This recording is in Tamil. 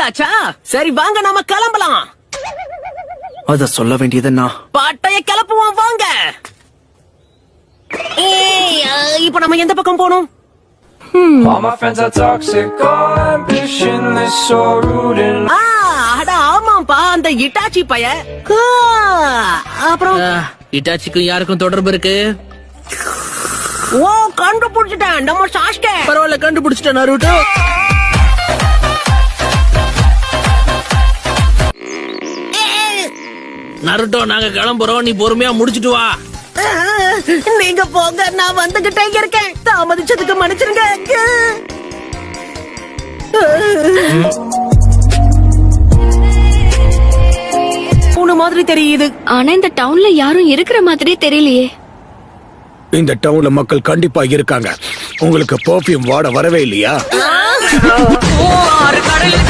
வந்தாச்சா? சரி வாங்க நாம கிளம்பலாம். அத சொல்ல வேண்டியதுன்னா பாட்டைய கிளப்புவோம் வாங்க. இப்ப நம்ம எந்த பக்கம் போனோம்? All my friends are toxic, all ambitionless, so rude and அட ஆமாப்பா, அந்த இட்டாச்சி பைய. அப்புறம் இட்டாச்சிக்கும் யாருக்கும் தொடர்பு இருக்கு? ஓ கண்டுபிடிச்சிட்டேன், நம்ம சாஸ்கே. பரவாயில்ல, கண்டுபிடிச்சிட்டேன் நருட்டோ. நருட்டோ, நாங்க கிளம்புறோம், நீ பொறுமையா முடிச்சிட்டு வா. நீங்க போங்க, நான் வந்துகிட்டே இருக்கேன். தாமதிச்சதுக்கு மன்னிச்சிருங்க. பூனை மாதிரி தெரியுது. ஆனா இந்த டவுன்ல யாரும் இருக்கிற மாதிரி தெரியலையே. இந்த டவுன்ல மக்கள் கண்டிப்பா இருக்காங்க. உங்களுக்கு பெர்ஃப்யூம் வாட வரவே இல்லையா? கடலில்